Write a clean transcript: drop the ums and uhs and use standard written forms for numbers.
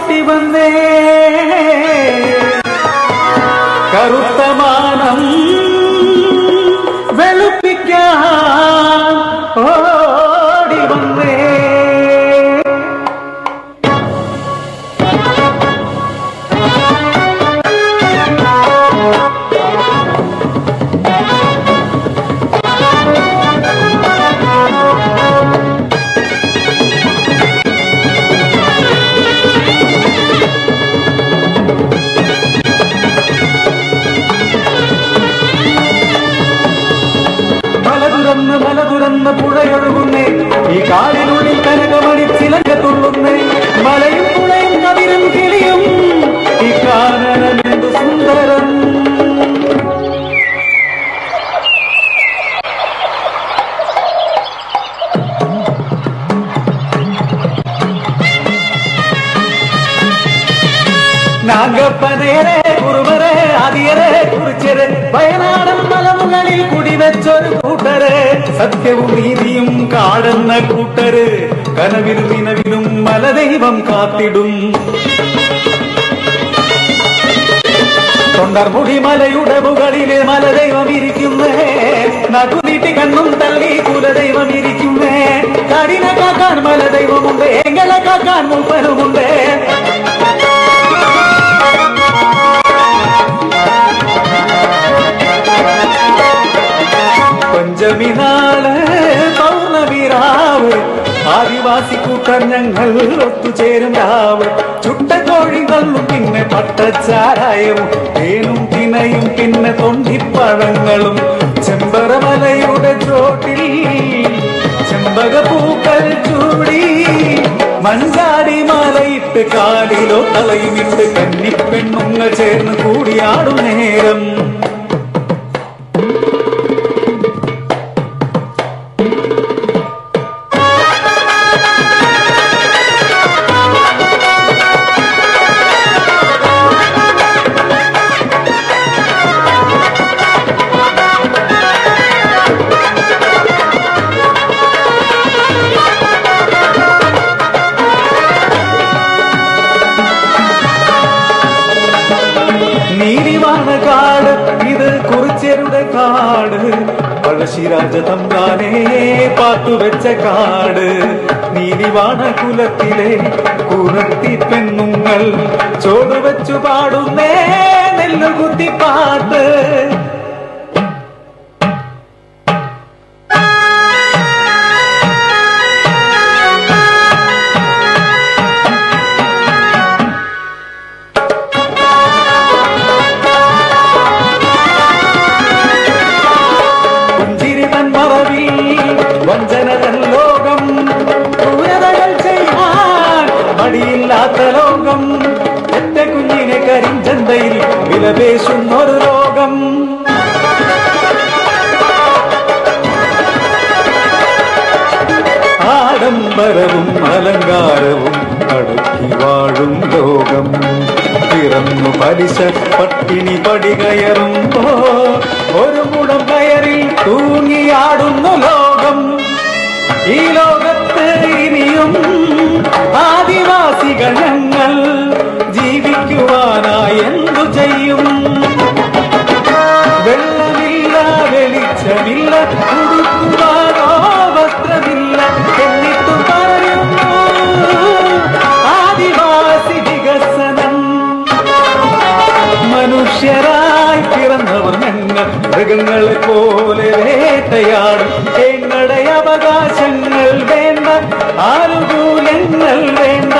കൂട്ടി വന്നേ കറുത്ത മാനം വെളുപ്പിക്കാൻ ഓടി വന്നേ മല തുറന്ന് പുഴയൊഴുകുന്നേ ഈ കാടിനുള്ളിൽ കനകമണി ചിലങ്ക തുള്ളുന്നേ മലയും പുഴയും കവിരും കിളിയും ഈ കാനനമെന്തു സുന്ദരം നാഗപ്പനേരെ കുറുമരെ ആദിയരെ കുറിച്ചരെ വയനാടൻ മലമുകളിൽ കുടിവെച്ചൊരു കൂട്ടര് സത്യവും നീതിയും കാടുന്ന കൂട്ടര് കനവിലും നിലവിലും മലദൈവം കാത്തിടും തൊണ്ടർമുടി മലയുടെ മുകളിലെ മലദൈവം ഇരിക്കുന്നേ നടുനീട്ടി കണ്ണും തള്ളി കുലദൈവം ഇരിക്കുന്നേ കാടിനെ കാക്കാൻ മലദൈവമുണ്ട് എങ്ങളെ കാക്കാൻ മൂപ്പനുമുണ്ട് പഞ്ചമിനാള് പൗർണമിരാവ് ആദിവാസി കൂട്ടർ ഞങ്ങൾ ഒത്തുചേരും രാവ് ചുട്ടക്കോഴികളും പിന്നെ പട്ടച്ചാരായവും തേനും തിനയും പിന്നെ തൊണ്ടിപ്പഴങ്ങളും ചെമ്പറമലയുടെ ചോട്ടിൽ ചെമ്പകപ്പൂക്കൾ ചൂടി മഞ്ചാടി മലയിട്ട് കാലിലോ തലയുമിട്ട് കന്നിപ്പെണ്ണുങ്ങൾ ചേർന്ന് കൂടിയാടും നേരം നീതിവാന കാട് ഇത് കുറിച്യരുടെ കാട് പഴശ്ശിരാജ തമ്പാനെ പാത്തുവെച്ച കാട് നീതിവാന കുലത്തിലെ കുറത്തി പെണ്ണുങ്ങൾ ചോടുവെച്ചു പാടുന്നേ നെല്ലുകുത്തിപ്പാട്ട് വഞ്ചനതൻ ലോകം ക്രൂരതകൾ ചെയ്യാൻ മടിയില്ലാത്ത ലോകം എറ്റ കുഞ്ഞിനെ കരിഞ്ചന്തയിൽ വിലപേശുന്നൊരു ലോകം ആഡംബരവും അലങ്കാരവും അടക്കി വാഴും ലോകം പിറന്നു പലിശ പട്ടിണി പടികയറുമ്പോ ഒരു മുടം കയറിൽ തൂങ്ങിയാടുന്നു ലോകം ഈ ലോകത്ത് ഇനിയും ആദിവാസികൾ ഞങ്ങൾ ജീവിക്കുവാനായി എന്തു ചെയ്യും വെള്ളമില്ല വെളിച്ചമില്ല ഉടുക്കുവാനോ വസ്ത്രമില്ല എന്നിട്ടു പറയുന്നു ആദിവാസി വികസനം മനുഷ്യരായി പിറന്നവർ ഞങ്ങൾ മൃഗങ്ങളെ പോലെ വേട്ടയാടും ഞങ്ങളുടെ അവകാശങ്ങൾ വേണ്ട ആനുകൂല്യങ്ങൾ വേണ്ട